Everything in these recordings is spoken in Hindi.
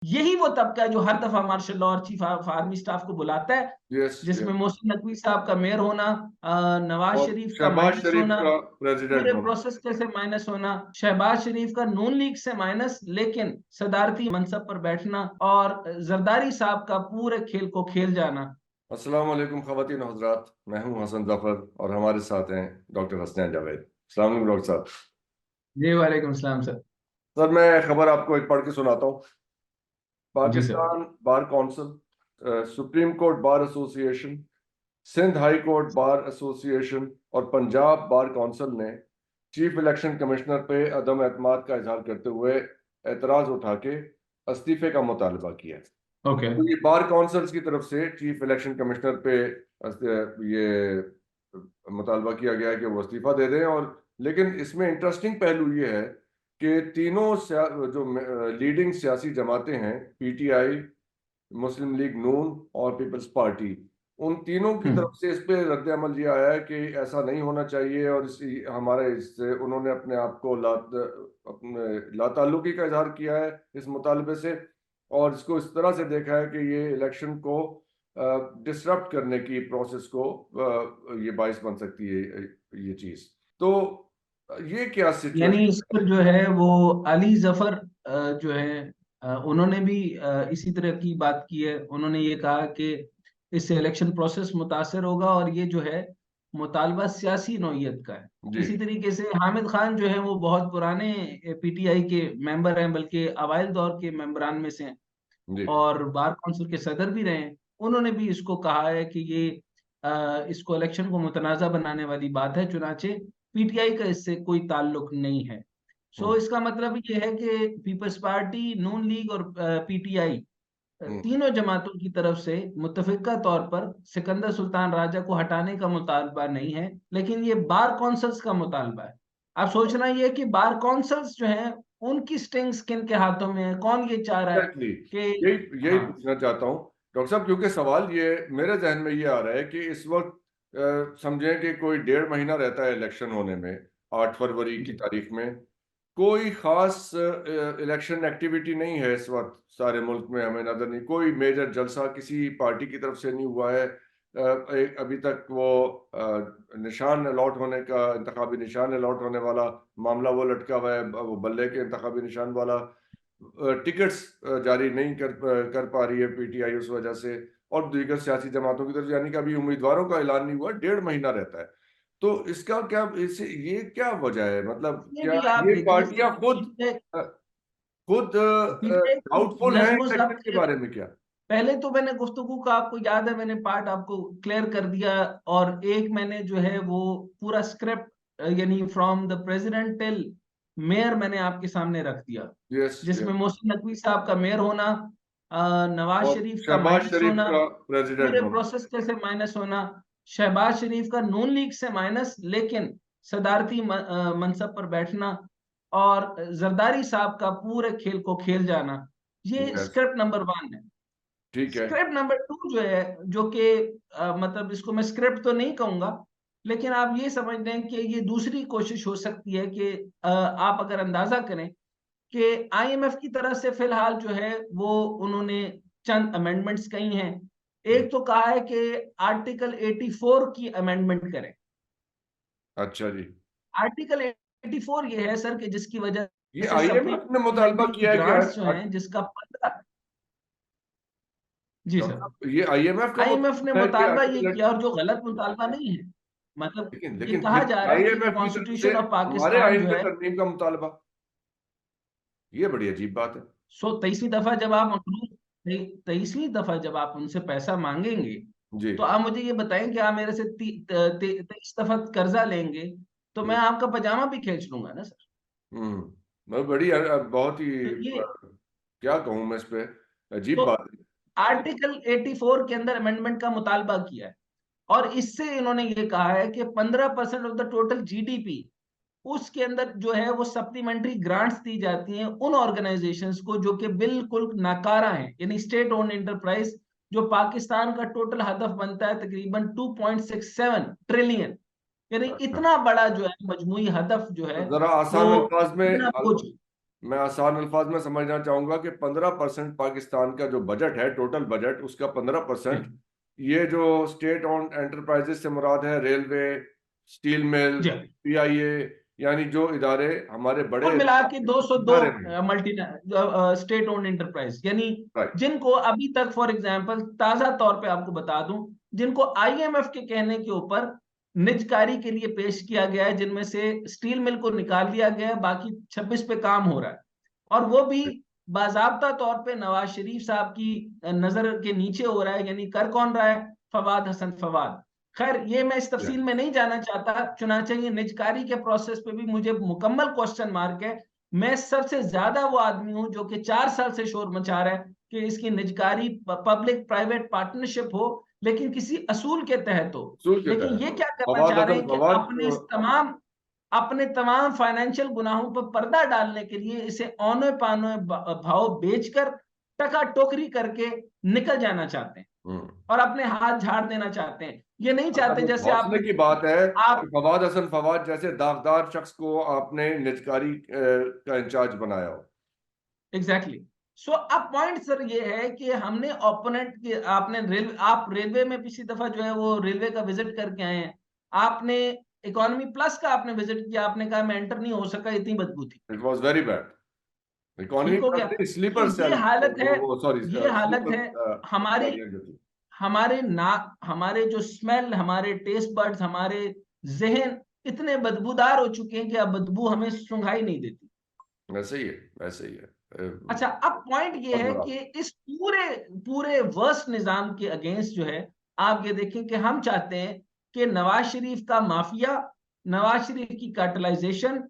यही वो तबका है जो हर दफा मार्शल लॉ और चीफ ऑफ आर्मी स्टाफ को बुलाता है, यस जिसमें यस। मोहसिन नकवी साहब का मेयर होना, नवाज और शरीफ का शहबाज माइनस शरीफ होना, का प्रेसिडेंट पूरे होना। प्रोसेस से माइनस होना, शहबाज शरीफ का नून लीग से माइनस, लेकिन सदारती मनसब पर बैठना, और जरदारी साहब का पूरे खेल को खेल जाना। अस्सलाम वालेकुम ख़वातीन और हज़रात, मैं हूं हसन जफर और हमारे साथ हैं डॉक्टर हसनैन जावेद। अस्सलाम वालेकुम डॉक्टर साहब। जी वालेकुम सलाम सर। सर मैं खबर आपको एक पढ़ के सुनाता हूँ। जी sir. Pakistan bar council, supreme court bar association, Sindh high court bar association और पंजाब बार काउंसिल ने चीफ इलेक्शन कमिश्नर पे अदम एतमाद का इजहार करते हुए एतराज उठा के इस्तीफे का मुतालबा किया है। ओके। तो ये बार काउंसिल्स की तरफ से चीफ इलेक्शन कमिश्नर पे ये मुतालबा किया गया है कि वो इस्तीफा दे दें। और लेकिन इसमें इंटरेस्टिंग पहलू ये है कि तीनों जो लीडिंग सियासी जमातें हैं, पीटीआई, मुस्लिम लीग नून और पीपल्स पार्टी, उन तीनों की तरफ से इस पे रद्द अमल ये आया है कि ऐसा नहीं होना चाहिए। और हमारे इससे उन्होंने अपने आप को अपने लाताल्लुकी का इजहार किया है इस मुतालबे से, और इसको इस तरह से देखा है कि ये इलेक्शन को डिसरप्ट करने की प्रोसेस को ये बाइस बन सकती है ये चीज। तो ये क्या यानी सिचुएशन इस पर जो है वो अली जफर जो है उन्होंने भी इसी तरह की बात की है। उन्होंने ये कहा कि इससे इलेक्शन प्रोसेस मुतासर होगा और ये जो है मुतालबा सियासी नौइयत का है। जी इसी तरीके से हामिद खान जो है वो बहुत पुराने पीटीआई के मेंबर हैं, बल्कि अवाइल दौर के मेंबरान में से हैं जी और बार काउंसिल के सदर भी रहे हैं। उन्होंने भी इसको कहा है कि ये इसको इलेक्शन को मुतनाज़ा बनाने वाली बात है, चुनाचे पीटीआई का इससे कोई ताल्लुक नहीं है। सो हम्म इसका मतलब ये है कि पीपल्स पार्टी, नून लीग और पीटीआई हम्म तीनों जमातों की तरफ से मुत्तफिका तौर पर सिकंदर सुल्तान राजा को हटाने का मुतालबा नहीं है, लेकिन ये बार कौंसल्स का मुतालबा है। अब सोचना ये है कि बार कौंसल्स जो है उनकी स्ट्रिंग्स किन के हाथों में है, कौन ये चाह रहा है एग्जैक्टली। कि यही हाँ। पूछना चाहता हूँ डॉक्टर साहब, क्योंकि सवाल ये मेरे जहन में ये आ रहा है कि इस वक्त समझें कि कोई 1.5 महीना रहता है इलेक्शन होने में, 8 फरवरी की जी तारीख में। कोई खास इलेक्शन एक्टिविटी नहीं है इस वक्त सारे मुल्क में, हमें नजर नहीं, कोई मेजर जलसा किसी पार्टी की तरफ से नहीं हुआ है। अभी तक वो निशान अलॉट होने का, इंतखाबी निशान अलॉट होने वाला मामला वो लटका हुआ है, वो बल्ले के इंतखाबी निशान वाला। टिकट्स जारी नहीं कर पा रही है पीटीआई उस वजह से, और दीगर सियासी जमातों की तरफ, यानी कि अभी उम्मीदवारों का ऐलान नहीं हुआ, 1.5 महीना रहता है। तो इसका क्या, इससे ये क्या वजह है, मतलब ये क्या भी आप ये देखिए सर, पार्टियां खुद खुद पीटीआई को डाउटफुल हैं नज्म इलेक्शन ज़ब्त के है। बारे में क्या? पहले तो मैंने गुफ्तगू का, आपको याद है, मैंने पार्ट आपको क्लियर कर दिया, और एक मैंने जो है वो पूरा स्क्रिप्ट यानी from the president till mayor मैंने आपके सामने रख दिया, यस जिसमें यस। मोहसिन नकवी साहब का मेयर होना, नवाज और शरीफ का शहबाज माइनस शरीफ होना, का प्रेसिडेंट पूरे होना। प्रोसेस से माइनस होना, शहबाज शरीफ का नून लीग से माइनस, लेकिन सदारती मनसब पर बैठना, और जरदारी साहब का पूरे खेल को खेल जाना। ये यस। स्क्रिप्ट नंबर 1 है। ठीक है। स्क्रिप्ट नंबर 2 जो है, जो कि मतलब इसको मैं स्क्रिप्ट तो नहीं कहूंगा, लेकिन आप ये समझ लें कि ये दूसरी कोशिश हो सकती है कि आप अगर अंदाजा करें कि आईएमएफ की तरफ से फिलहाल जो है वो उन्होंने चंद अमेंडमेंट्स कही हैं। हम्म, एक तो कहा है कि आर्टिकल 84 की अमेंडमेंट करें। अच्छा जी। आर्टिकल 84 ये है सर कि जिसकी वजह ये से आईएमएफ ने मुतालबा सप्लीमेंट्री किया है कि ग्रांट्स जो हैं जिसका 15। जी डॉक्टर सर। साहब ये आईएमएफ का आईएमएफ ने मुतालबा है कि मुतालबा ये आर्टिकल, किया, और जो गलत मुतालबा नहीं है, मतलब लेकिन ये लेकिन कहा फिर जा रहा है कि आईएमएफ की तरफ से कॉन्स्टिट्यूशन ऑफ हमारे पाकिस्तान आइन जो पे है। तरमीम का मुतालबा, ये बड़ी अजीब बात है। 23वीं दफा जब आप 23वीं दफा जब आप उनसे पैसा मांगेंगे, जी। तो आप मुझे ये बताएं कि आप मेरे से 23 दफा कर्जा लेंगे, तो मैं हम्म आपका पजामा भी खींच लूंगा ना सर। मैं बड़ी बहुत ही तो ये क्या कहूँ मैं इस पे, अजीब तो बात है। आर्टिकल 84 के अंदर अमेंडमेंट का मुतालबा किया है, और इससे इन्होंने ये कहा है कि 15% ऑफ द टोटल जीडीपी, उसके अंदर जो है वो सप्लीमेंट्री ग्रांट्स दी जाती हैं उन ऑर्गेनाइजेशंस को जो कि बिल्कुल नाकारा हैं, यानी स्टेट ओन्ड एंटरप्राइज, जो पाकिस्तान का टोटल हदफ बनता है तकरीबन 2.67 ट्रिलियन, यानी अच्छा, इतना बड़ा जो है मजमुई हदफ जो तो है जरा आसान वो अल्फाज में इतना बोझ। मैं आसान अल्फाज में समझना चाहूंगा कि 15% पाकिस्तान का जो बजट है, टोटल बजट, उसका 15% ये जो स्टेट ओन्ड एंटरप्राइजेस से मुराद है, रेलवे, स्टील मिल, जी, पीआईए, यानी जो इदारे हमारे बड़े कुल मिला के 202 इदारे हैं। मल्टी स्टेट ओन्ड एंटरप्राइज, यानी राइट। जिनको अभी तक, फॉर एग्जांपल ताजा तौर पे आपको बता दूं, जिनको आईएमएफ के कहने के ऊपर निजकारी के लिए पेश किया गया है, जिनमें से स्टील मिल को निकाल दिया गया है, बाकी 26 पे काम हो रहा है, और वो भी बाजाब्ता तौर पे नवाज शरीफ साहब की नजर के नीचे हो रहा है। यानी कर कौन रहा है? फवाद हसन फवाद। खैर, ये मैं इस तफसील में नहीं जाना चाहता, चुनाचे ये निजकारी के प्रोसेस पे भी मुझे मुकम्मल क्वेश्चन मार्क है। मैं सबसे ज्यादा वो आदमी हूं जो कि 4 साल से शोर मचा रहा है कि इसकी निजकारी पब्लिक प्राइवेट पार्टनरशिप हो, लेकिन किसी असूल के तहत हो। सूल के लेकिन तहत ये तो क्या करना फवाद चाह रहे हसन हैं कि फवाद तो, अपने तमाम फाइनेंशियल गुनाहों पर पर्दा डालने के लिए इसे औने पाने भाव बेचकर टका टोकरी करके निकल जाना चाहते हैं और अपने हाथ झाड़ देना चाहते हैं। ये नहीं चाहते, मतलब जैसे हौसले आपने की बात है कि आप फवाद हसन फवाद जैसे दागदार शख्स को आपने निजकारी का इंचार्ज बनाया हो। एग्जैक्टली। सो अब पॉइंट सर ये है कि हमने ओपोनेंट के, आप रेलवे में पिछली दफा जो है वो रेलवे का विजिट करके आए हैं, आपने इकोनॉमी प्लस का आपने विजिट किया, आपने कहा मैं एंटर नहीं हो सका, इतनी बदबू थी। It was very bad. Economy ठीक हो प्लस गया। नहीं, तो स्लीपर ये सेल, हालत है, वो सॉरी, ये हालत स्लीपर है हमारी, गाड़ियां जो थी। हमारे नाक, हमारे जो स्मेल, हमारे टेस्ट बड्स, हमारे जहन इतने बदबूदार हो चुके हैं कि अब बदबू हमें सुंघाई नहीं देती। वैसे ही है, वैसे ही है। अच्छा, अब पॉइंट ये बहुत है बुरा। कि इस पूरे पूरे वर्स्ट निजाम के अगेंस्ट जो है, आप ये देखें कि हम चाहते हैं कि नवाज शरीफ का माफिया, नवाज शरीफ की कैटलाइजेशन,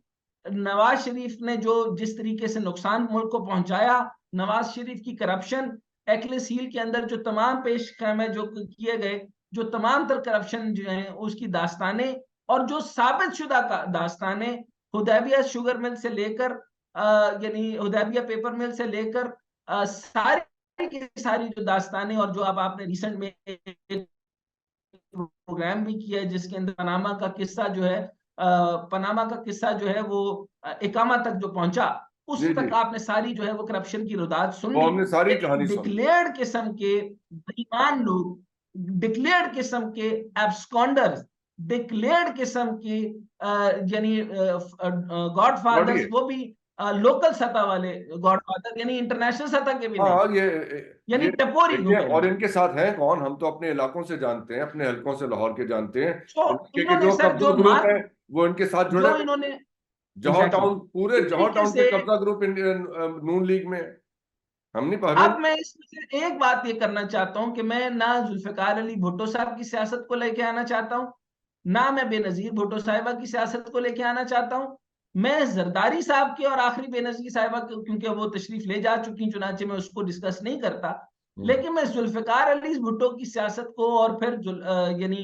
नवाज शरीफ ने जो जिस तरीके से नुकसान मुल्क को पहुंचाया, नवाज शरीफ की करप्शन, एक्लिस हील के अंदर जो तमाम पेश खैमे जो किए गए, जो तमाम तर करप्शन जो है उसकी दास्तानें, और जो साबित शुदा दास्तानें, हुदैबिया शुगर मिल से लेकर यानी हुदैबिया पेपर मिल से लेकर सारी की सारी जो दास्तानें, और जो अब आपने रिसेंट में एक प्रोग्राम भी किया है जिसके अंदर पनामा का किस्सा जो है, पनामा का किस्सा जो है वो इकामा तक जो पहुंचा, उस जी जी, तक आपने सारी जो है वो करप्शन की रुदात सुन वो ली। हमने सारी एक कहानी सुन ली। डिक्लेयर्ड किस्म के बेईमान लोग, डिक्लेयर्ड किस्म के एब्सकॉन्डर्स, डिक्लेयर्ड किस्म के यानी गॉडफादर्स, पढ़िए। वो भी लोकल सतह वाले गॉडफादर, यानी इंटरनेशनल सतह के भी नहीं, हाँ, यानी ये टपोरी यूं देखिए, कह और लीजिए। इनके साथ हैं कौन? हम तो अपने इलाकों से जानते हैं, अपने हलकों से, लाहौर के जानते हैं। तो इनके के इन्होंने जो सर कब्जा ग्रुप है वो इनके साथ जुड़े जो हुए। इन्होंने जौहर एग्जैक्टली टाउन, पूरे इस जौहर तरीके टाउन के से, कब्जा ग्रुप इंडियन नून लीग में है। हम नहीं पढ़ अब रहे। मैं इसमें से एक बात ये करना चाहता हूं कि मैं ना जुल्फिकार अली भुट्टो साहब की सियासत को लेके आना चाहता हूं, ना मैं बेनजीर भुट्टो साहिबा की सियासत को लेके आना चाहता हूं। मैं जरदारी साहब की और आखिरी बेनजीर साहिबा की, क्योंकि वो तशरीफ ले जा चुकी, चुनाचे में उसको डिस्कस नहीं करता, लेकिन मैं जुल्फिकार अली भुट्टो की सियासत को, और फिर यानी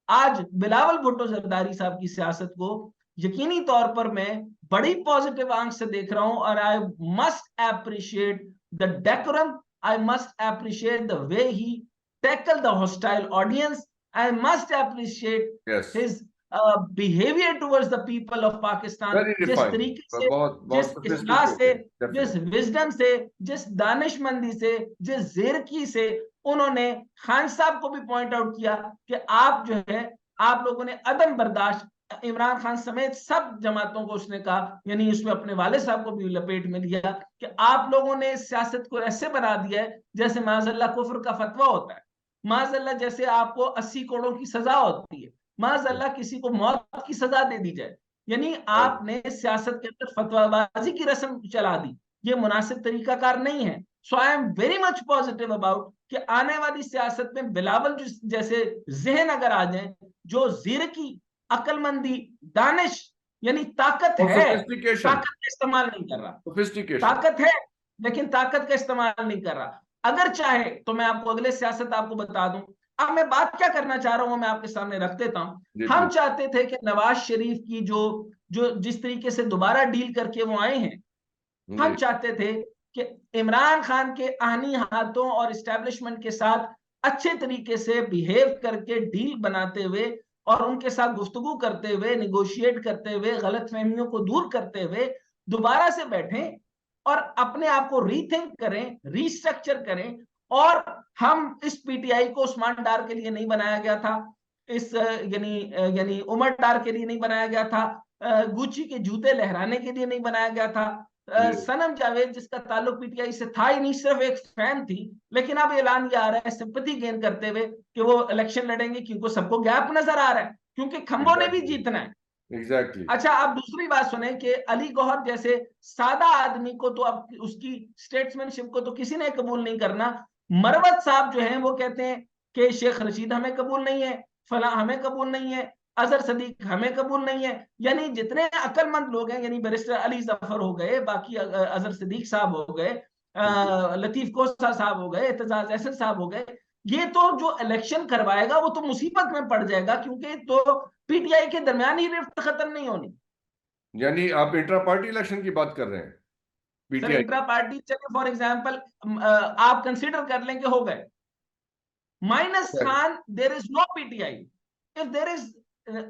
आज बिलावल भुट्टो जरदारी साहब की सियासत को यकीनी तौर पर मैं बड़ी पॉजिटिव आंख से देख रहा हूं। और I must appreciate the decorum. I must appreciate the way he tackled the hostile audience. I must appreciate yes, his behavior towards the people of Pakistan. Very जिस रिफाइंड, तरीके से, बहुत जिस बहुत इस्लाह से, सोफिस्टिकेटेड, जिस डेफिनेटली। विजडम से, जिस दानिशमंदी से, जिस जेरकी से उन्होंने खान साहब को भी पॉइंट आउट किया कि आप जो है, आप लोगों ने अदम बर्दाश्त, इमरान खान समेत सब जमातों को उसने कहा, यानी उसमें अपने वाले साहब को भी लपेट में लिया कि आप लोगों ने सियासत को ऐसे बना दिया है जैसे माजल्ला कुफ्र का फतवा होता है, माजल्ला जैसे आपको 80 करोड़ की सजा होती है, माजल्ला किसी को मौत की सजा दे दी जाए, यानी आपने सियासत के अंदर फतवाबाजी की रस्म चला दी। ये मुनासिब तरीकाकार नहीं है। So I am very much positive about कि आने वाली सियासत में बिलावल जैसे जहन अगर आ जाए, जो जीरकी, अक्लमंदी, दानिश, यानी ताकत और है, सोफिस्टिकेशन, ताकत का इस्तेमाल नहीं कर रहा, सोफिस्टिकेशन। ताकत है लेकिन ताकत का इस्तेमाल नहीं कर रहा। अगर चाहे तो मैं आपको अगले सियासत आपको बता दूं। अब मैं बात क्या करना चाह रहा हूं मैं आपके सामने रख देता हूं। जी जी हम चाहते थे कि नवाज शरीफ की जो जो जिस तरीके से दोबारा डील करके वो आए हैं, हम जी। चाहते थे कि इमरान खान के आहनी हाथों और इस्टेब्लिशमेंट के साथ अच्छे तरीके से बिहेव करके डील बनाते हुए और उनके साथ गुफ्तगू करते हुए, निगोशिएट करते हुए, गलत फहमियों को दूर करते हुए दोबारा से बैठें और अपने आप को रीथिंक करें, रीस्ट्रक्चर करें। और हम इस पीटीआई को उस्मान डार के लिए नहीं बनाया गया था, इस यानी उमर डार के लिए नहीं बनाया गया था, गुची के जूते लहराने के लिए नहीं बनाया गया था। सनम जावेद जिसका ताल्लुक पीटीआई से था ही नहीं, सिर्फ एक फैन थी, लेकिन अब ऐलान ये आ रहा है सिंपैथी गेन करते हुए कि वो इलेक्शन लड़ेंगे, क्योंकि सबको गैप नजर आ रहा है, क्योंकि खंबों ने भी जीतना है। एग्जैक्टली। अच्छा, अब दूसरी बात सुने कि अली गौहर जैसे सादा आदमी को तो अब उसकी स्टेट्समैनशिप को तो किसी ने कबूल नहीं करना। मरवत साहब जो हैं वो कहते हैं कि शेख रशीद हमें कबूल नहीं है, फला हमें कबूल नहीं है, अजहर सदीक हमें कबूल नहीं है। यानी जितने अक्लमंद लोग हैं, यानी बैरिस्टर अली जफर हो गए, बाकी अजहर सदीक साहब हो गए, लतीफ कोसा साहब हो गए, एतजाज अहसन साहब हो गए, ये तो जो इलेक्शन करवाएगा वो तो मुसीबत में पड़ जाएगा, क्योंकि तो पीटीआई के दरमियान ही रिफ्ट खत्म नहीं होनी। यानी आप इंट्रा पार्टी इलेक्शन की बात कर रहे हैं सर पीटीआई? इंट्रा पार्टी चले, फॉर एग्जांपल आप कंसीडर कर लें कि हो गए minus Khan, there is no PTI. If there is,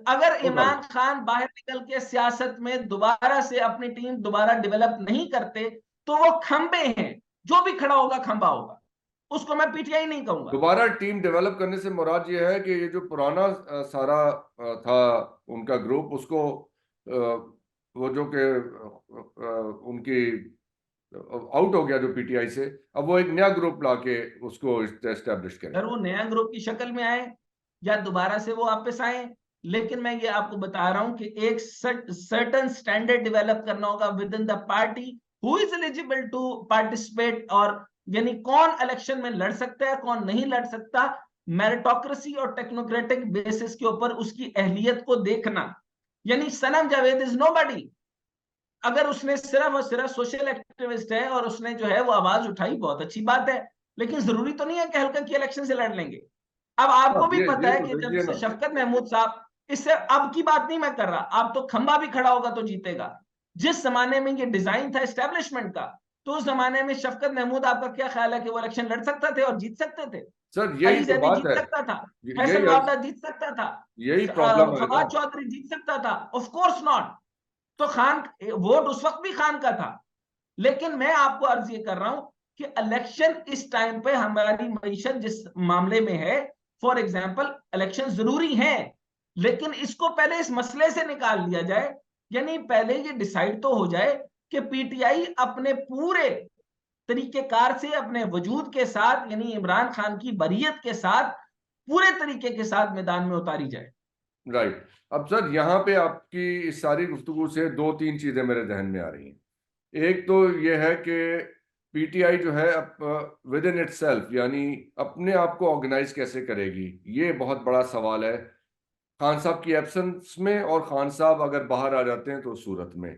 अगर इमरान खान बाहर निकल के सियासत में दोबारा से अपनी टीम दोबारा डेवलप नहीं करते, तो वो खंबे हैं, जो भी खड़ा होगा खंबा होगा, उसको मैं पीटीआई नहीं कहूंगा। दोबारा टीम डेवलप करने से मुराद ये है कि ये जो पुराना सारा था उनका ग्रुप, उसको वो जो कि उनकी आउट हो गया जो पीटीआई से, अब वो एक नया ग्रुप लाके उसको एस्टेब्लिश करें। अगर वो नया ग्रुप की शक्ल में आए या दोबारा से वो वापस आए, लेकिन मैं ये आपको बता रहा हूं कि एक सर्टन स्टैंडर्ड डेवलप करना होगा with in the party, who is eligible to participate, और यानी कौन इलेक्शन में लड़ सकता है कौन नहीं लड़ सकता, मेरिटोक्रेसी और टेक्नोक्रेटिक बेसिस के ऊपर उसकी अहलियत को देखना। यानी सनम जावेद इज नोबडी। अगर उसने सिर्फ और सिर्फ सोशल एक्टिविस्ट है और उसने जो है वो आवाज उठाई, बहुत अच्छी बात है, लेकिन जरूरी तो नहीं है कि हल्का की इलेक्शन से लड़ लेंगे। अब आपको भी पता है तो कि जब देखिए से ना, शफकत महमूद साहब, इससे अब की बात नहीं मैं कर रहा, अब तो खंबा भी खड़ा होगा तो जीतेगा। जिस जमाने में ये डिजाइन था एस्टेब्लिशमेंट का, तो उस जमाने में शफकत महमूद, आपका क्या ख्याल है कि वो इलेक्शन लड़ सकते थे और जीत सकते थे? सर यही अली तो जैदी बात जीत है, सकता था, यही फैसल वावड़ा जीत सकता था, यही प्रॉब्लम है ना। फवाद चौधरी जीत सकता था, ऑफ कोर्स नॉट। तो खान, वोट उस वक्त भी खान का था। लेकिन मैं आपको अर्ज ये कर रहा हूं कि इलेक्शन इस टाइम पे हमारी मईशत जिस मामले में है, फॉर एग्जाम्पल इलेक्शन जरूरी है, लेकिन इसको पहले इस मसले से निकाल लिया जाए। यानी पहले ये डिसाइड तो हो जाए कि पीटीआई अपने पूरे तरीकेकार से, अपने वजूद के साथ, यानी इमरान खान की बरीयत के साथ, पूरे तरीके के साथ मैदान में उतारी जाए। राइट। अब सर यहाँ पे आपकी इस सारी गुफ्तगू से दो तीन चीजें मेरे जहन में आ रही हैं। एक तो ये है कि पीटीआई जो है विद इन इटसेल्फ, यानी अपने आप को ऑर्गेनाइज कैसे करेगी, ये बहुत बड़ा सवाल है खान साहब की एब्सेंस में, और खान साहब अगर बाहर आ जाते हैं तो उस सूरत में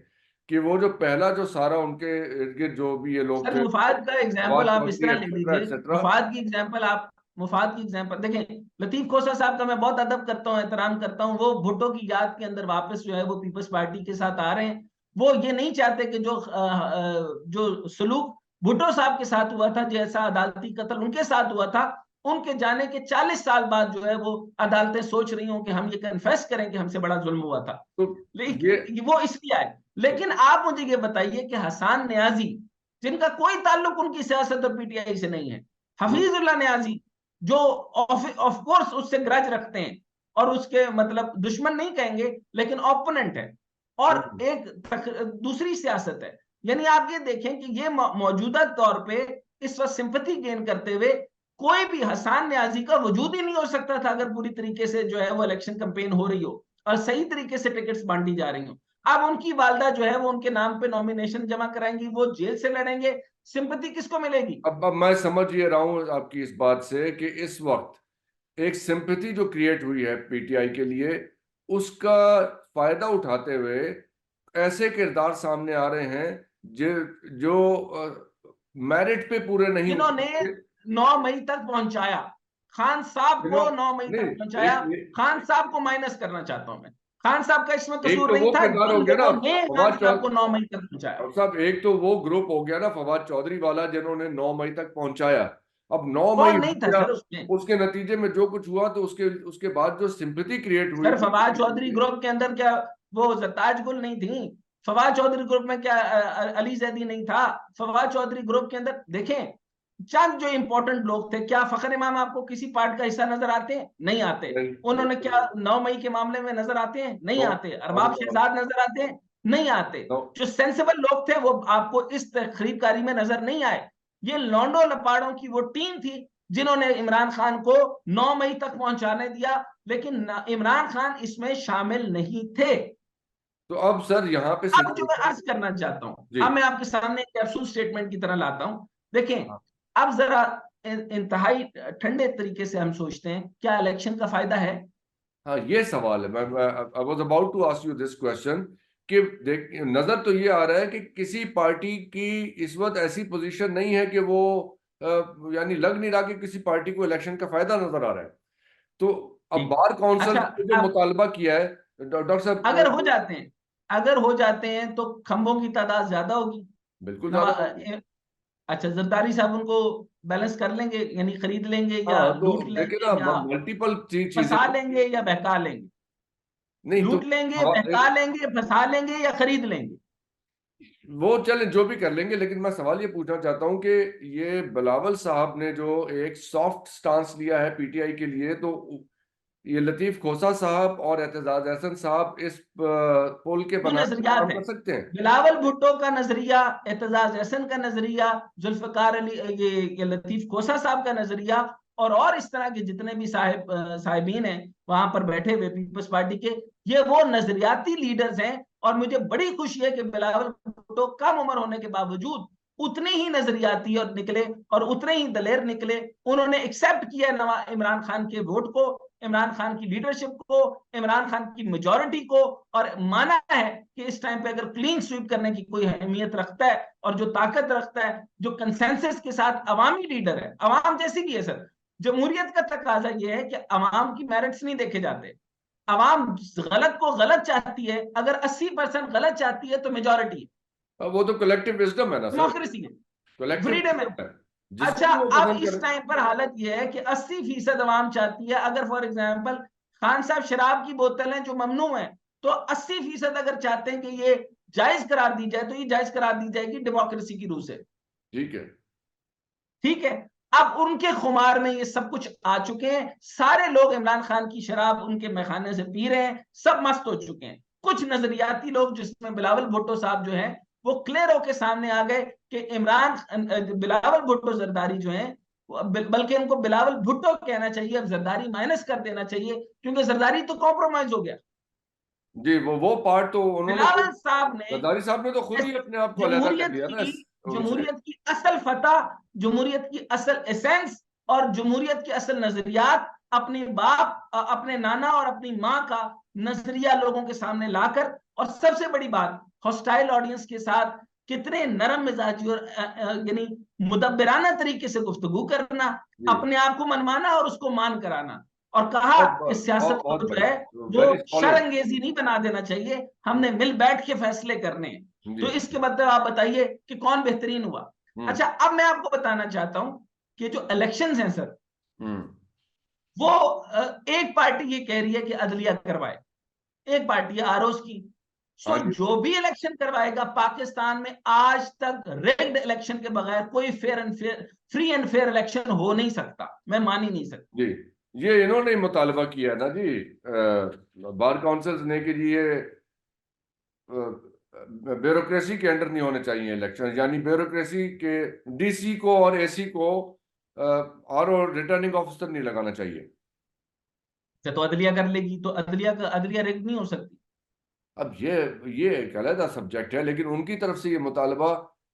कि वो जो पहला जो सारा उनके इर्द गिर्द जो भी ये लोग सर थे, मुफाद का एग्जाम्पल फवाद आप इस चौधरी तरह ले एक्सेट्रा लीजिए, एक्सेट्रा। मुफाद की एग्जाम्पल आप, मुफाद की एग्जाम्पल देखें, लतीफ खोसा साहब का मैं बहुत अदब करता हूँ, एहतराम करता हूँ, वो भुट्टो की याद के अंदर वापस जो है वो पीपल्स पार्टी के साथ आ रहे हैं। वो ये नहीं चाहते कि जो सलूक भुट्टो साहब के साथ हुआ था, जैसा अदालती कत्ल उनके साथ हुआ था, उनके जाने के 40 साल बाद जो है वो अदालतें सोच रही हूँ कि हम ये कन्फेस करें कि हमसे बड़ा जुल्म हुआ था। तो ये लेकिन वो इसलिए आए। लेकिन आप मुझे ये बताइए कि हसान न्याजी, जिनका कोई ताल्लुक उनकी सियासत और पीटीआई से नहीं है, हफीजुल्लाह न्याजी, जो ऑफ कोर्स उससे ग्रज रखते हैं और उसके मतलब दुश्मन नहीं कहेंगे, लेकिन ओपोनेंट है, और एक दूसरी सियासत है। यानी आप ये देखें कि ये मौजूदा तौर पे इस वक्त सिंपैथी गेन करते हुए कोई भी हसान न्याजी का वजूद ही नहीं हो सकता था, अगर पूरी तरीके से जो है वो इलेक्शन कैंपेन हो रही हो और सही तरीके से टिकट्स बांटी जा रही हो। अब उनकी वालदा जो है वो उनके नाम पे नॉमिनेशन जमा कराएंगी, वो जेल से लड़ेंगे, सिंपैथी किसको मिलेगी? अब मैं समझ ये रहा हूं आपकी इस बात से कि इस वक्त एक सिंपैथी जो क्रिएट हुई है पीटीआई के लिए, उसका फायदा उठाते हुए ऐसे किरदार सामने आ रहे हैं जो जो मेरिट पे पूरे नहीं जिन्होंने उतरते। 9 मई तक पहुंचाया, खान साहब को 9 मई नहीं, तक पहुंचाया, खान साहब को माइनस करना चाहता हूं मैं। खान साहब का इसमें एक कसूर तो नहीं वो था, किरदार हो जिन गया ना लोगों ने खान फवाद साहब को चौधरी, 9 मई तक पहुंचाया। और साहब एक तो वो ग्रुप हो गया ना फवाद चौधरी वाला, जिन्होंने 9 मई तक पहुंचाया। अब 9 मई कौन हो नहीं था गया, सर उसमें? उसके नतीजे में जो कुछ हुआ, तो उसके उसके बाद जो सिंपैथी क्रिएट हुई सर वो फवाद चौधरी ग्रुप के अंदर क्या वो जरताज गुल नहीं थी? फवाद चौधरी ग्रुप में क्या अली जैदी नहीं था? फवाद चौधरी ग्रुप के अंदर देखें चंद जो इंपॉर्टेंट लोग थे, क्या फखर इमाम आपको किसी पार्ट का हिस्सा नजर आते हैं? नहीं आते। उन्होंने क्या 9 मई के मामले में नजर आते हैं? नहीं आते। अरबाब शहजाद नजर आते हैं? नहीं आते। जो सेंसिबल लोग थे वो आपको इस खरीदकारी में नजर नहीं आए। ये लौंडो लपाड़ों की वो टीम थी जिन्होंने इमरान खान को 9 मई तक पहुंचाने दिया, लेकिन इमरान खान इसमें शामिल नहीं थे। तो अब सर यहाँ पे अब जो मैं अर्ज करना चाहता हूं, अब मैं आपके सामने एक कैप्सूल स्टेटमेंट की तरह लाता हूं। देखें, अब जरा इंतहाई ठंडे तरीके से हम सोचते हैं, क्या इलेक्शन का फायदा है? हाँ, ये सवाल है। मैं I was about to ask you this question कि देख, नजर तो ये आ रहा है कि किसी पार्टी की इस वक्त ऐसी पोजीशन नहीं है कि वो यानी लग नहीं रहा कि किसी पार्टी को इलेक्शन का फायदा नजर आ रहा है। तो अब बार काउंसिल अच्छा, ने जो मुतालबा किया है डॉक्टर साहब, अगर हो जाते हैं तो खंभों की तादाद ज्यादा होगी। बिल्कुल ज्यादा होगी। अच्छा, जरदारी साहब उनको बैलेंस कर लेंगे, यानी खरीद लेंगे या हाँ, तो लूट देखिए लेंगे ना, या मल्टीपल चीजें। फंसा लेंगे या बहका लेंगे? नहीं तो लूट लेंगे, बहका लेंगे, फंसा लेंगे या खरीद लेंगे? वो चले जो भी कर लेंगे, लेकिन मैं सवाल ये पूछना चाहता हूं कि ये बिलावल साहब ने जो एक सॉफ्ट स्टांस लिया है पीटीआई के लिए, तो ये लतीफ खोसा साहब और एतजाज अहसन साहब इस पुल के दो बनाने में नजरियात काम हैं। कर सकते हैं। बिलावल भुट्टो का नजरिया, एतजाज अहसन का नजरिया, जुल्फकार अली, ये लतीफ खोसा साहब का नजरिया, और इस तरह के जितने भी साहिबीन हैं वहां पर बैठे हुए पीपल्स पार्टी के, ये वो नजरियाती लीडर्स हैं। और मुझे बड़ी खुशी है कि बिलावल भुट्टो कम उम्र होने के बावजूद उतने ही नजरियाती और निकले और उतने ही दलेर निकले। उन्होंने एक्सेप्ट किया इमरान खान के वोट को, इमरान खान की लीडरशिप को, इमरान खान की मेजोरिटी को, और माना है कि इस टाइम पे अगर क्लीन स्वीप करने की कोई अहमियत रखता है और जो ताकत रखता है, जो कंसेंसस के साथ अवामी लीडर है, अवाम जैसी भी है सर। जमहूरियत का तकाजा यह है कि अवाम की मेरिट्स नहीं देखे जाते। अवाम गलत को गलत चाहती है, अगर 80% गलत चाहती है तो मेजोरिटी है, वो तो कलेक्टिव विजडम है ना सर, डेमोक्रेसी है, कलेक्टिव फ्रीडम है। विजडम है, जिसको अच्छा, भी वो अब पसंद इस करें। टाइम पर हालत यह है कि 80% अवाम चाहती है, अगर फॉर एग्जाम्पल खान साहब शराब की बोतलें जो ममनू है, तो 80% अगर चाहते हैं कि ये जायज करार दी जाए, तो ये जायज करार दी जाएगी डेमोक्रेसी की रूह से। ठीक है। ठीक है। अब उनके खुमार में ये सब कुछ आ चुके हैं, सारे लोग इमरान खान की शराब उनके मैखाने से पी रहे हैं, सब मस्त हो चुके हैं। कुछ नजरियाती लोग, जिसमें बिलावल भुट्टो साहब जो हैं, वो क्लियर होके सामने आ गए कि बिलावल भुट्टो जरदारी जो है, बल्कि उनको बिलावल भुट्टो कहना चाहिए, अब जरदारी माइनस कर देना चाहिए, क्योंकि जरदारी तो कॉम्प्रोमाइज हो गया। जी, वो पार्ट तो उन्होंने बिलावल साहब ने जरदारी साहब ने तो खुद ही अपने आप को अलहदा कर जमहूरियत दिया ना की उनसे। जमहूरियत की असल फतह, जमहूरियत की असल एसेंस और जमहूरियत के असल नजरियात, अपने बाप, अपने नाना और अपनी माँ का नजरिया लोगों के सामने लाकर, और सबसे बड़ी बात, हॉस्टाइल ऑडियंस के साथ कितने नरम मिजाजी और यानी मुदब्बिराना तरीके से गुफ्तगू करना, अपने आप को मनमाना और उसको मान कराना, और कहा कि सियासत को बहुत जो है बढ़िया, वो वेरी सॉलिड। शरअंगेजी नहीं बना देना चाहिए, हमने मिल बैठ के फैसले करने हैं। जी। तो इसके मतलब आप बताइए कि कौन बेहतरीन हुआ? अच्छा, अब मैं आपको बताना चाहता हूं कि जो इलेक्शंस हैं सर, वो एक पार्टी ये कह रही है कि अदलिया करवाए, एक पार्टी है आरोस की। हाँ सो जी। जो भी इलेक्शन करवाएगा, पाकिस्तान में आज तक रिग्ड इलेक्शन के बगैर कोई फ्री एंड फेयर इलेक्शन हो नहीं सकता, मैं मान ही नहीं सकता। जी, ये इन्होंने मुतालबा किया ना जी, बार काउंसिल्स ने, कि जी ये ब्यूरोक्रेसी के अंडर नहीं होने चाहिए इलेक्शन, यानी ब्यूरोक्रेसी के डीसी को और एसी को आर रिटर्निंग ऑफिसर नहीं लगाना चाहिए। तो अदलिया कर लेगी, तो अदलिया रिग्ड नहीं हो सकती। अब ये एक अलग सब्जेक्ट है, लेकिन उनकी तरफ से ये मुतालबा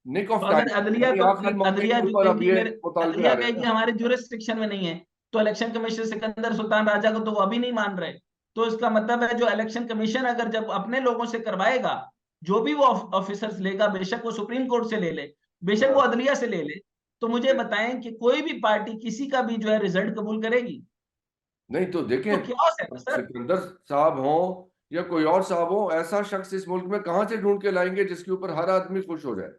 निक तो ऑफ अगर टाइम, अदलिया यानी को आखिरी मौके अदलिया के जो ऊपर अब कहेगी ये मेरे मुतालबे आ अदलिया रहे हैं कहेगी ना। हमारे जुरिस्डिक्शन में नहीं है, तो इलेक्शन कमीशन सिकंदर सुल्तान राजा को तो वो अभी नहीं मान रहे। तो इसका मतलब है जो इलेक्शन कमीशन अगर जब अपने लोगों से करवाएगा, जो भी वो ऑफिसर्स लेगा, बेशक वो सुप्रीम कोर्ट से ले ले, बेशक वो हाँ, अदलिया से ले ले, तो मुझे बताएं कि कोई भी पार्टी किसी का भी जो है रिजल्ट कबूल करेगी? नहीं तो देखें, तो क्या है ना अब सर। सिकंदर साहब हों या कोई और साहब हो, ऐसा शख्स इस मुल्क में कहां से ढूंढ के लाएंगे जिसके ऊपर हर आदमी खुश हो जाए?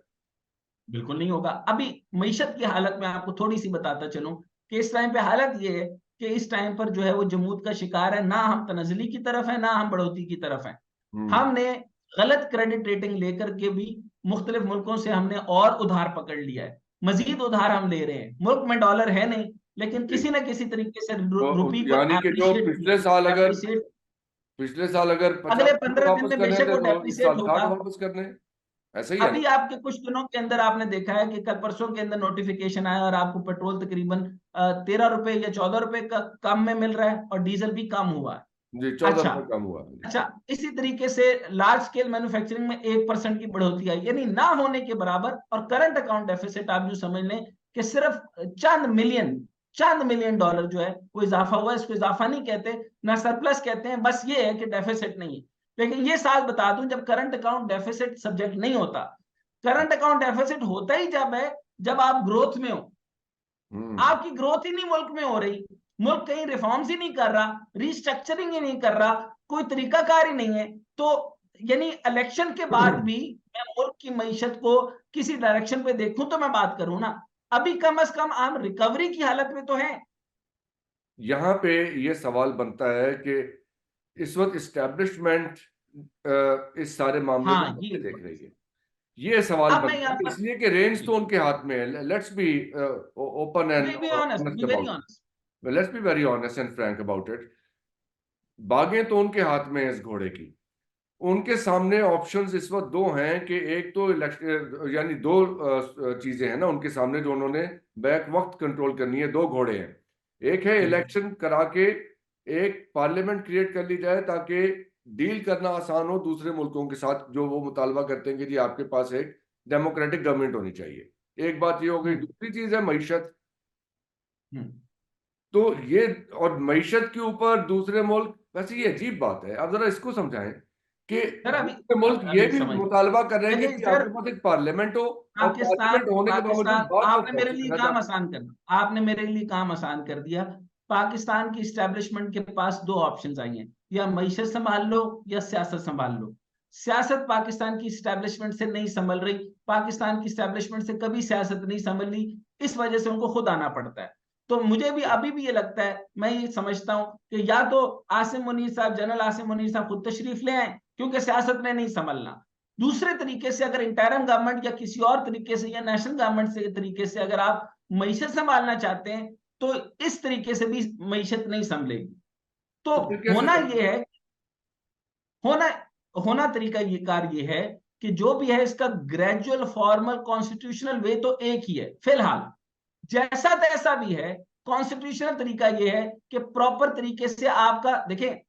बिल्कुल नहीं होगा। अभी मईशत की हालत में आपको थोड़ी सी बताता चलूं कि इस टाइम पे हालत ये है कि इस टाइम पर जो है वो जमूत का शिकार है, ना हम तनजली की तरफ है ना हम बढ़ोतरी की तरफ है। हम्म। हमने गलत क्रेडिट रेटिंग लेकर के भी मुख्तलिफ मुल्कों से हमने और उधार पकड़ लिया है, मजीद उधार हम ले रहे हैं। मुल्क में डॉलर है नहीं, लेकिन किसी ना किसी तरीके से रुपी तो को यानी कि जो एप्रिशिएट पिछले साल अगर अगले 50 15 दिन वापस में करने बेशक थे वो तो इस डेप्रिसिएट साल 60 होगा। वापस करने, ऐसा ही है ना? अभी आपके कुछ दिनों के अंदर आपने देखा है कि कल परसों के अंदर नोटिफिकेशन आया और आपको पेट्रोल तकरीबन 13 रुपए या 14 रुपए का कम में मिल रहा है और डीजल भी कम हुआ है। जी, 14 अच्छा, रुपए कम हुआ। अच्छा, इसी तरीके से लार्ज स्केल मैन्युफैक्चरिंग में 1% की बढ़ोतरी आई, यानी ना होने के बराबर। और करंट अकाउंट डेफिसिट आप जो समझ लें कि सिर्फ चंद मिलियन डॉलर जो है वो इजाफा हुआ है। इसको इजाफा नहीं कहते, ना सरप्लस कहते हैं, बस ये है कि डेफिसिट नहीं है। लेकिन ये साल बता दूं, जब करंट अकाउंट डेफिसिट सब्जेक्ट नहीं होता, करंट अकाउंट डेफिसिट होता ही जब है जब आप ग्रोथ में हो। आपकी ग्रोथ ही नहीं मुल्क में हो रही, मुल्क कहीं रिफॉर्म्स ही नहीं कर रहा, रीस्ट्रक्चरिंग ही नहीं कर रहा, कोई तरीकाकार ही नहीं है। तो यानी इलेक्शन के बाद भी मैं मुल्क की मईशत को किसी डायरेक्शन पे देखूं तो मैं बात करूं ना, अभी कम से कम हम रिकवरी की हालत में तो हैं। यहाँ पे ये सवाल बनता है कि इस वक्त इस्टेब्लिशमेंट इस सारे मामले को हाँ, कैसे ये देख रही है, ये सवाल अब मैं बनता यहाँ है, पर इसलिए कि रेंज तो उनके हाथ में है। Let's be open and be honest, honest be very about honest. It, let's be very honest and frank about it. बागें तो उनके हाथ में है इस घोड़े की। उनके सामने ऑप्शंस इस वक्त दो हैं कि एक तो इलेक्शन, यानी दो चीजें हैं ना उनके सामने जो उन्होंने बैक वक्त कंट्रोल करनी है। दो घोड़े हैं, एक है इलेक्शन करा के एक पार्लियामेंट क्रिएट कर ली जाए ताकि डील करना आसान हो दूसरे मुल्कों के साथ जो वो मुतालबा करते हैं कि जी आपके पास एक डेमोक्रेटिक गवर्नमेंट होनी चाहिए। एक बात ये हो गई। दूसरी चीज है मईशत। तो ये, और मईशत के ऊपर दूसरे मुल्क, वैसे ये अजीब बात है। आप जरा इसको समझाएं कि सर अभी दूसरे मुल्क ये अभी भी समझ मुतालबा कर रहे हैं देखिए कि सर, आपके पास एक पार्लियामेंट हो, और पाकिस्तान पार्लियामेंट होने के बावजूद पाकिस्तान बात आपने आप मेरे कैसे लिए करना काम चाहते आसान कर आपने मेरे लिए काम आसान कर दिया। पाकिस्तान की स्टैब्लिशमेंट के पास दो ऑप्शंस आई हैं, या मईशत संभाल लो या सियासत संभाल लो। सियासत पाकिस्तान की स्टैब्लिशमेंट से नहीं संभल रही, पाकिस्तान की स्टैब्लिशमेंट से कभी सियासत नहीं संभली, इस वजह से उनको खुद आना पड़ता है। तो मुझे भी अभी भी ये लगता है, मैं ये समझता हूं कि या तो आसिम मुनीर साहब, जनरल आसिम मुनीर साहब खुद तशरीफ ले आए, क्योंकि सियासत में नहीं संभलना। दूसरे तरीके से अगर इंटरम गवर्नमेंट या किसी और तरीके से या नेशनल गवर्नमेंट से तरीके से अगर आप मईशत संभालना चाहते हैं, तो इस तरीके से भी मईशत नहीं संभलेगी। तो तो फिर कैसे होना संभलें? यह है, होना होना तरीका ये कार्य ये है कि जो भी है इसका ग्रेजुअल फॉर्मल कॉन्स्टिट्यूशनल वे तो एक ही है फिलहाल, जैसा तैसा भी है। कॉन्स्टिट्यूशनल तरीका यह है कि प्रॉपर तरीके से आपका देखें,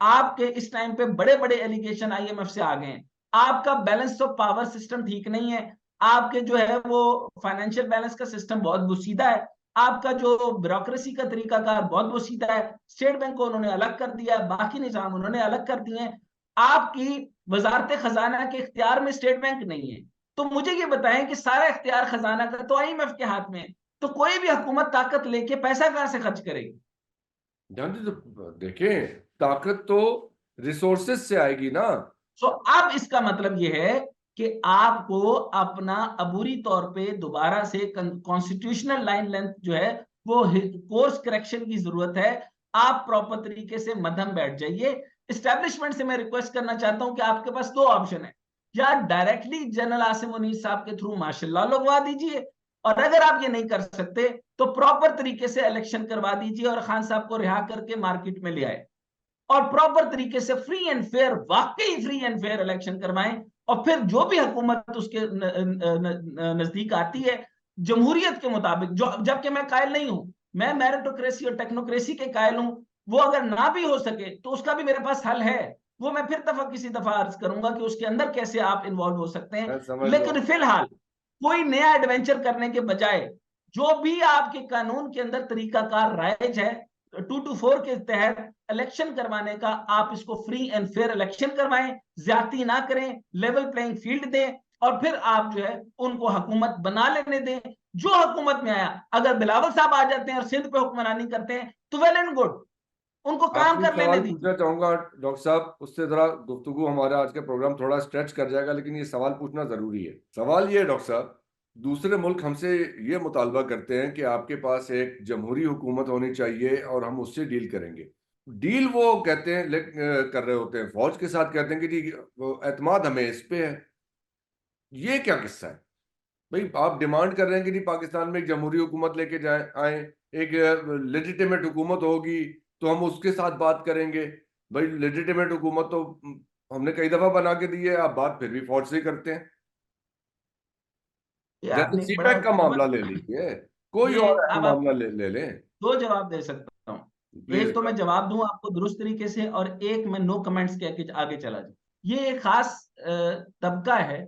आपके इस टाइम पे बड़े बड़े एलिगेशन आईएमएफ से आ गए हैं, आपका बैलेंस ऑफ पावर सिस्टम ठीक नहीं है, आपके जो है वो फाइनेंशियल बैलेंस का सिस्टम बहुत बुसीदा है, आपका जो ब्यूरोक्रेसी का तरीकाकार बहुत बुसीदा है, स्टेट बैंक को उन्होंने अलग कर दिया, बाकी निजाम उन्होंने अलग कर दिए हैं, आपकी वजारत खजाना के इख्तियार में स्टेट बैंक नहीं है। तो मुझे ये बताएं कि सारा इख्तियार खजाना का तो आईएमएफ के हाथ में है, तो कोई भी हुकूमत ताकत लेके पैसा कहां से खर्च करेगी? ध्यान से तो देखें, ताकत तो रिसोर्सेज से आएगी ना। तो अब इसका मतलब यह है कि आपको अपना अबूरी तौर पे दोबारा से कॉन्स्टिट्यूशनल लाइन लेंथ जो है वो कोर्स करेक्शन की जरूरत है। आप प्रॉपर तरीके से मध्यम बैठ जाइए। इस्टेब्लिशमेंट से मैं रिक्वेस्ट करना चाहता हूं कि आपके पास दो ऑप्शन है, या डायरेक्टली जनरल आसिम मुनीर साहब के थ्रू माशाल्लाह लगवा दीजिए, और अगर आप ये नहीं कर सकते तो प्रॉपर तरीके से इलेक्शन करवा दीजिए और खान साहब को रिहा करके मार्केट में ले आए, और प्रॉपर तरीके से फ्री एंड फेयर, वाकई फ्री एंड फेयर इलेक्शन करवाएं। और फिर जो भी हुकूमत उसके नजदीक आती है जमहूरियत के मुताबिक, जो जबकि मैं कायल नहीं हूं, मैं मेरिटोक्रेसी और टेक्नोक्रेसी के कायल हूं, वो अगर ना भी हो सके तो उसका भी मेरे पास हल है। वो मैं फिर किसी दफा अर्ज करूंगा कि उसके अंदर कैसे आप इन्वॉल्व हो सकते हैं। मैं समझ रहा लेकिन हूँ। फिलहाल कोई नया एडवेंचर करने के बजाय जो भी आपके कानून के अंदर तरीकाकार राइज है 224 के तहत इलेक्शन करवाने का, आप इसको फ्री एंड फेयर इलेक्शन करवाएं, ज्यादती ना करें, लेवल प्लेइंग फील्ड दें, और फिर आप जो है उनको हुकूमत बना लेने दें। जो हुकूमत में आया, अगर बिलावल साहब आ जाते हैं और सिंध पे हुक्मरानी करते हैं तो वेल एंड गुड, उनको काम आपसे एक कर लेने सवाल दीजिए। पूछना चाहूंगा डॉक्टर साहब, उससे जरा गुफ्तगू हमारा आज का प्रोग्राम थोड़ा स्ट्रेच कर जाएगा, लेकिन ये सवाल पूछना जरूरी है। सवाल ये है डॉक्टर साहब, दूसरे मुल्क हमसे ये मुतालबा करते हैं कि आपके पास एक जमहूरी हुकूमत होनी चाहिए और हम उससे डील करेंगे। डील वो कहते हैं कर रहे होते हैं फौज के साथ, कहते हैं कि जी एतमाद हमें इस पे है। ये क्या किस्सा है भाई? आप डिमांड कर रहे हैं कि जी पाकिस्तान में एक जमहूरी हुकूमत लेके जाए आए, एक लेजिटिमेट हुकूमत होगी तो हम उसके साथ बात करेंगे। भाई लेजिटिमेट हुकूमत तो हमने कई दफा बना के दी है, आप बात फिर भी फौज से ही करते हैं। ये जैसे आपने बड़ा सीपैक का मामला ले लीजिए, कोई ये और ऐसा अब मामला आपको ले लें। दो जवाब दे सकता हूँ। प्लीज। एक तो मैं जवाब दूं आपको दुरुस्त तरीके से, और एक मैं नो कमेंट्स कह के आगे चला जाऊं। ये एक खास तबका है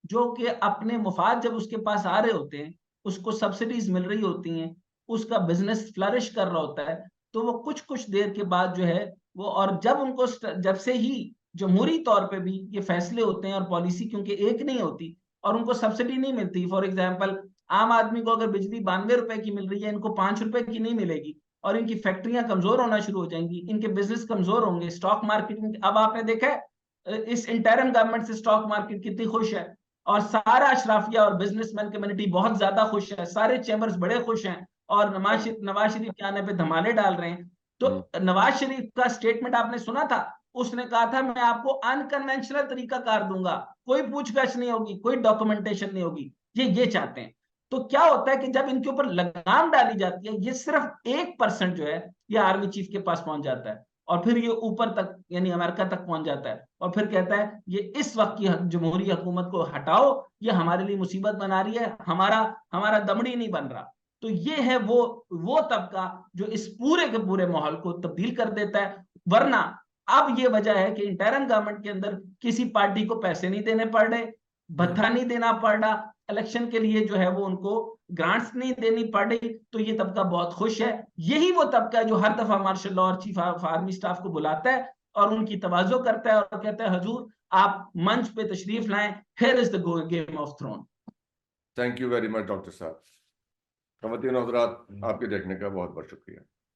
जो कि अपने मुफाद जब उसके पास आ रहे होते हैं, उसको सब्सिडीज मिल रही होती हैं, उसका बिजनेस फ्लरिश कर रहा होता है, तो वो कुछ कुछ देर के बाद जो है वो, और जब उनको जब से ही जमहूरी तौर पे भी ये फैसले होते हैं और पॉलिसी क्योंकि एक नहीं होती और उनको सब्सिडी नहीं मिलती, फॉर एग्जाम्पल आम आदमी को अगर बिजली 92 रुपए की मिल रही है, इनको 5 रुपए की नहीं मिलेगी, और इनकी फैक्ट्रियां कमजोर होना शुरू हो जाएंगी, इनके बिजनेस कमजोर होंगे, स्टॉक मार्केट। अब आपने देखा है इस इंटरिम गवर्नमेंट से स्टॉक मार्केट कितनी खुश है, और सारा अशराफिया और बिजनेसमैन कम्युनिटी बहुत ज्यादा खुश है, सारे चैम्बर्स बड़े खुश हैं, और नवाज शरीफ के आने पे धमाले डाल रहे हैं। तो नवाज शरीफ का स्टेटमेंट आपने सुना था, उसने कहा था मैं आपको अनकन्वेंशनल तरीका कार दूंगा, कोई पूछताछ नहीं होगी, कोई डॉक्यूमेंटेशन नहीं होगी। ये चाहते हैं। तो क्या होता है कि जब इनके ऊपर लगाम डाली जाती है, ये सिर्फ 1% जो है ये आर्मी चीफ के पास पहुंच जाता है, और फिर ये ऊपर तक यानी अमेरिका तक पहुंच जाता है, और फिर कहता है ये इस वक्त की जमहूरी हुकूमत को हटाओ, ये हमारे लिए मुसीबत बना रही है, हमारा हमारा दमड़ी नहीं बन रहा। तो ये है वो तबका जो इस पूरे के पूरे माहौल को तब्दील कर देता है। वरना अब ये वजह है कि इंटरिम गवर्नमेंट के अंदर किसी पार्टी को पैसे नहीं देने पड़ रहे, भत्ता नहीं देना पड़ रहा, इलेक्शन के लिए जो है वो उनको ग्रांट्स नहीं देनी पड़ रही, तो ये तबका बहुत खुश है। यही वो तबका है जो हर दफा मार्शल लॉ और चीफ ऑफ आर्मी स्टाफ को बुलाता है और उनकी तवाज़ो करता है और कहता है हजूर आप मंच पे तशरीफ लाएं, here is the game of throne. Thank you very much doctor साहब। खवातीन और हज़रात, आपके देखने का बहुत बहुत शुक्रिया।